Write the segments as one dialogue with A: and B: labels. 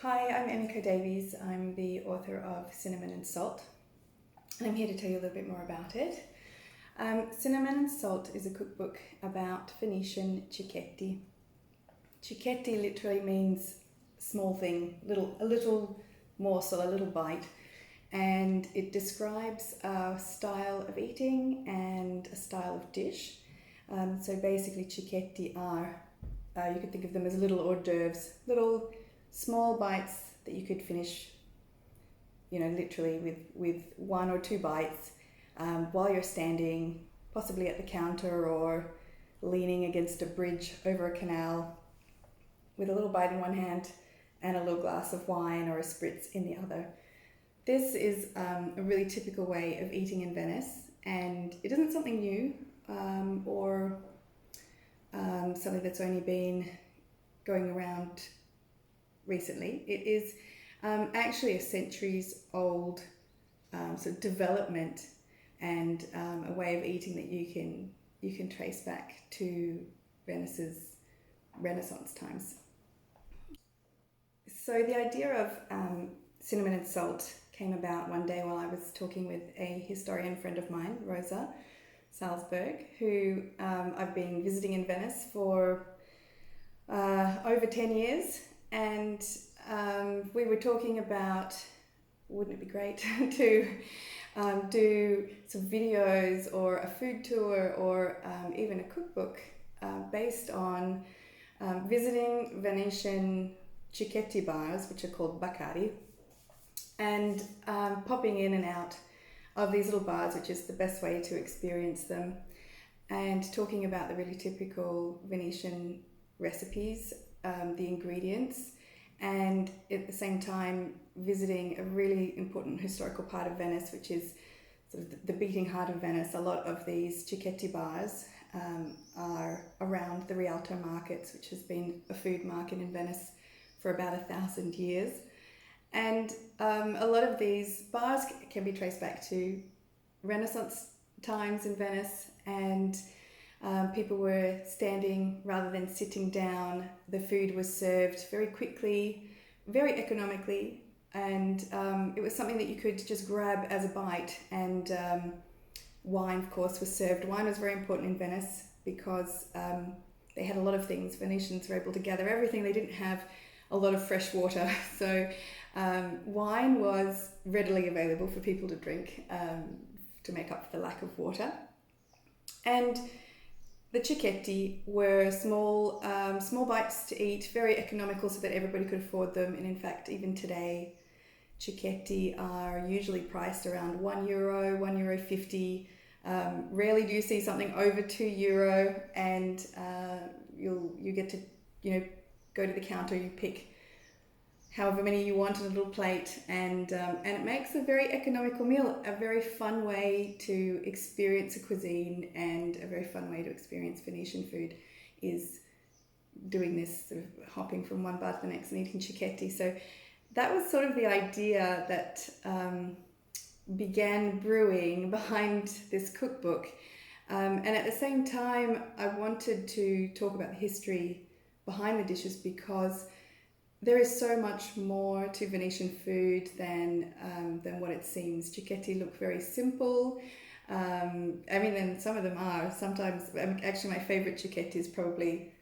A: Hi, I'm Emiko Davies. I'm the author of Cinnamon and Salt, and I'm here to tell you a little bit more about it. Cinnamon and Salt is a cookbook about Venetian Cicchetti. Cicchetti literally means small thing, a little morsel, a little bite, and it describes a style of eating and a style of dish. So basically Cicchetti are, you could think of them as little hors d'oeuvres, little small bites that you could finish, literally with one or two bites while you're standing, possibly at the counter or leaning against a bridge over a canal with a little bite in one hand and a little glass of wine or a spritz in the other. This is a really typical way of eating in Venice, and it isn't something new or something that's only been going around recently. It is actually a centuries old sort of development and a way of eating that you can trace back to Venice's Renaissance times. So the idea of cinnamon and salt came about one day while I was talking with a historian friend of mine, Rosa Salzberg, who I've been visiting in Venice for over 10 years. And we were talking about, wouldn't it be great to do some videos or a food tour or even a cookbook based on visiting Venetian Cicchetti bars, which are called baccari, and popping in and out of these little bars, which is the best way to experience them, and talking about the really typical Venetian recipes, the ingredients, and at the same time visiting a really important historical part of Venice, which is sort of the beating heart of Venice. A lot of these Cicchetti bars are around the Rialto markets, which has been a food market in Venice for about 1,000 years. And a lot of these bars can be traced back to Renaissance times in Venice, and people were standing rather than sitting down. The food was served very quickly, very economically, and it was something that you could just grab as a bite. And wine, of course, was served. Wine was very important in Venice because they had a lot of things. Venetians were able to gather everything. They didn't have a lot of fresh water, so wine was readily available for people to drink to make up for the lack of water. And the Cicchetti were small bites to eat, very economical so that everybody could afford them. And in fact, even today, Cicchetti are usually priced around €1, €1.50. Rarely do you see something over €2, and you get to go to the counter, you pick however many you want in a little plate, and it makes a very economical meal, a very fun way to experience a cuisine, and a very fun way to experience Venetian food is doing this sort of hopping from one bar to the next and eating Cicchetti. So that was sort of the idea that began brewing behind this cookbook. And at the same time, I wanted to talk about the history behind the dishes, because there is so much more to Venetian food than what it seems. Cicchetti look very simple. And some of them are. Sometimes, actually, my favourite Cicchetti is probably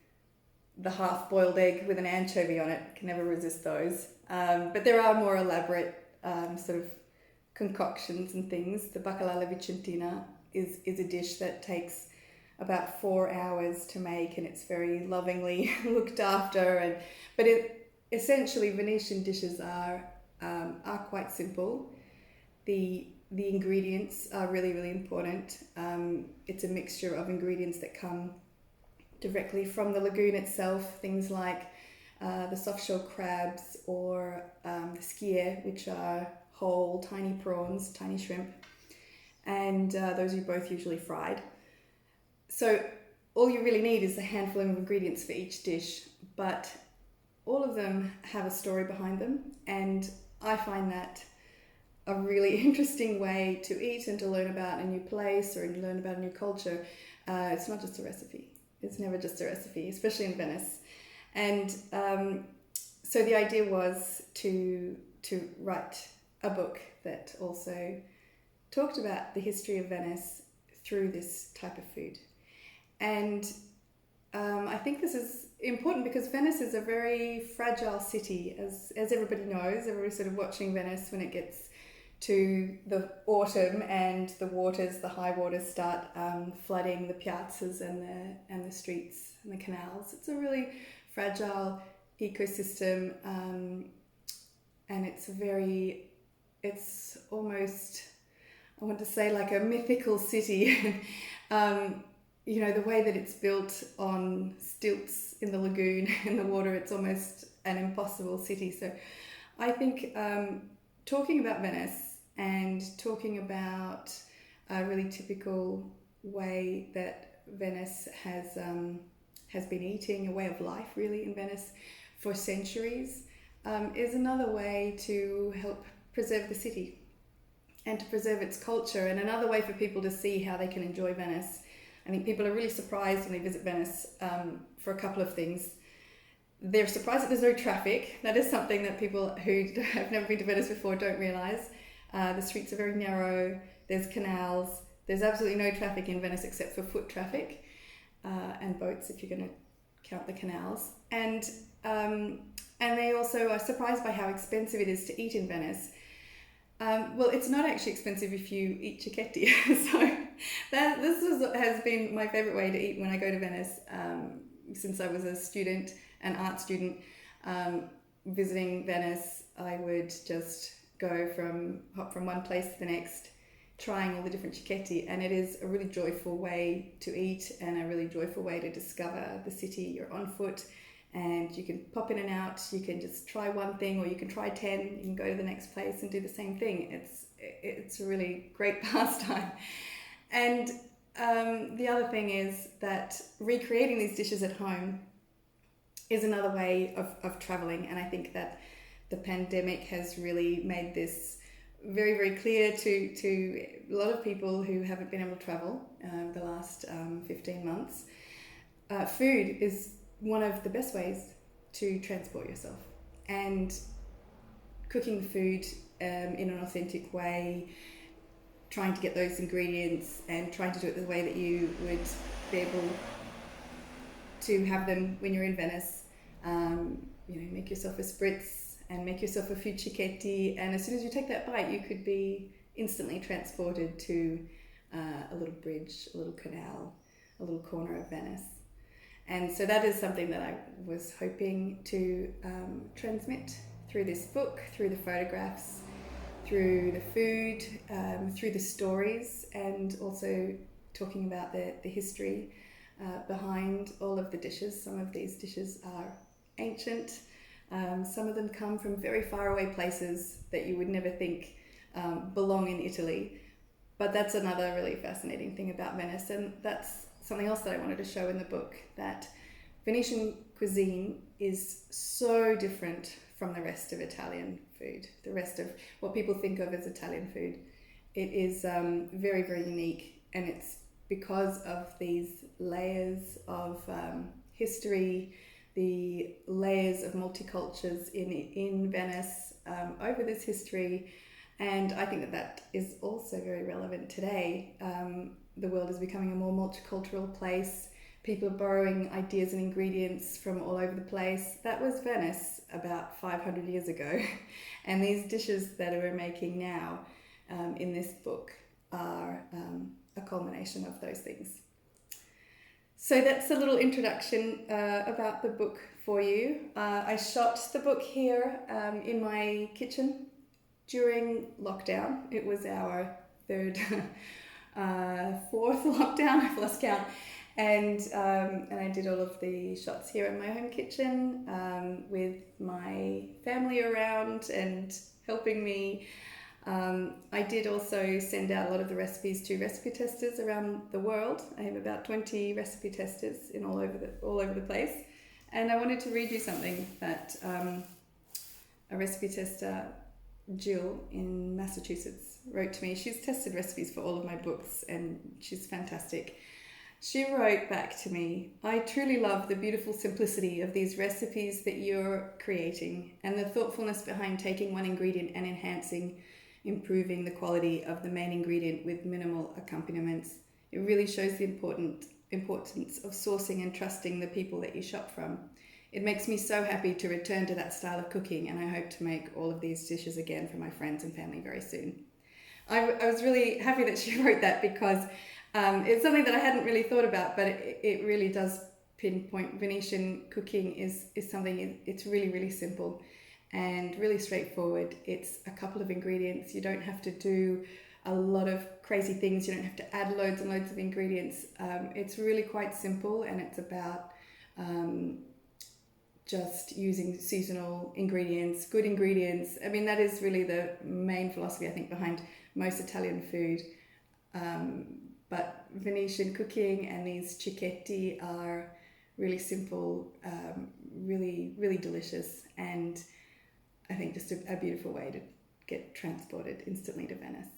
A: the half-boiled egg with an anchovy on it. Can never resist those. But there are more elaborate sort of concoctions and things. The baccalà alla vicentina is a dish that takes about 4 hours to make, and it's very lovingly looked after. Essentially, Venetian dishes are quite simple. The ingredients are really, really important. It's a mixture of ingredients that come directly from the lagoon itself, things like the soft-shell crabs or the skyr, which are whole, tiny prawns, tiny shrimp, and those are both usually fried. So all you really need is a handful of ingredients for each dish, but all of them have a story behind them, and I find that a really interesting way to eat and to learn about a new place or to learn about a new culture. It's not just a recipe. It's never just a recipe, especially in Venice. And so the idea was to write a book that also talked about the history of Venice through this type of food. And I think this is important because Venice is a very fragile city, as everybody knows. Everybody's sort of watching Venice when it gets to the autumn and the high waters start flooding the piazzas and the streets and the canals. It's a really fragile ecosystem, and it's almost, I want to say, like a mythical city. The way that it's built on stilts in the lagoon, in the water, it's almost an impossible city. So I think talking about Venice and talking about a really typical way that Venice has been eating, a way of life really in Venice for centuries, is another way to help preserve the city and to preserve its culture, and another way for people to see how they can enjoy Venice. I think people are really surprised when they visit Venice for a couple of things. They're surprised that there's no traffic. That is something that people who have never been to Venice before don't realise. The streets are very narrow, there's canals, there's absolutely no traffic in Venice except for foot traffic and boats if you're going to count the canals. And they also are surprised by how expensive it is to eat in Venice. Well, it's not actually expensive if you eat Cicchetti. So has been my favourite way to eat when I go to Venice since I was an art student. Visiting Venice, I would just hop from one place to the next, trying all the different Cicchetti, and it is a really joyful way to eat and a really joyful way to discover the city. You're on foot and you can pop in and out, you can just try one thing or you can try 10, you can go to the next place and do the same thing. It's a really great pastime. And the other thing is that recreating these dishes at home is another way of travelling, and I think that the pandemic has really made this very, very clear to a lot of people who haven't been able to travel the last 15 months. Food is one of the best ways to transport yourself, and cooking the food in an authentic way, trying to get those ingredients and trying to do it the way that you would be able to have them when you're in Venice. Make yourself a spritz and make yourself a few Cicchetti, and as soon as you take that bite you could be instantly transported to a little bridge, a little canal, a little corner of Venice. And so that is something that I was hoping to transmit through this book, through the photographs, through the food, through the stories, and also talking about the history behind all of the dishes. Some of these dishes are ancient. Some of them come from very far away places that you would never think belong in Italy. But that's another really fascinating thing about Venice, and that's something else that I wanted to show in the book, that Venetian cuisine is so different from the rest of Italian food, the rest of what people think of as Italian food. It is very, very unique, and it's because of these layers of history, the layers of multicultures in Venice over this history. And I think that is also very relevant today. The world is becoming a more multicultural place. People are borrowing ideas and ingredients from all over the place. That was Venice about 500 years ago. And these dishes that we're making now in this book are a culmination of those things. So that's a little introduction about the book for you. I shot the book here in my kitchen during lockdown. It was our fourth lockdown, I've lost count. And I did all of the shots here in my home kitchen with my family around and helping me. I did also send out a lot of the recipes to recipe testers around the world. I have about 20 recipe testers all over the place. And I wanted to read you something that a recipe tester, Jill in Massachusetts, wrote to me. She's tested recipes for all of my books and she's fantastic. She wrote back to me, "I truly love the beautiful simplicity of these recipes that you're creating and the thoughtfulness behind taking one ingredient and improving the quality of the main ingredient with minimal accompaniments. It really shows the importance of sourcing and trusting the people that you shop from. It makes me so happy to return to that style of cooking, and I hope to make all of these dishes again for my friends and family very soon." I was really happy that she wrote that because it's something that I hadn't really thought about, but it really does pinpoint Venetian cooking is something, it's really, really simple and really straightforward. It's a couple of ingredients. You don't have to do a lot of crazy things. You don't have to add loads and loads of ingredients. It's really quite simple, and it's about just using seasonal ingredients, good ingredients. I mean, that is really the main philosophy, I think, behind most Italian food. But Venetian cooking and these cicchetti are really simple, really, really delicious, and I think just a beautiful way to get transported instantly to Venice.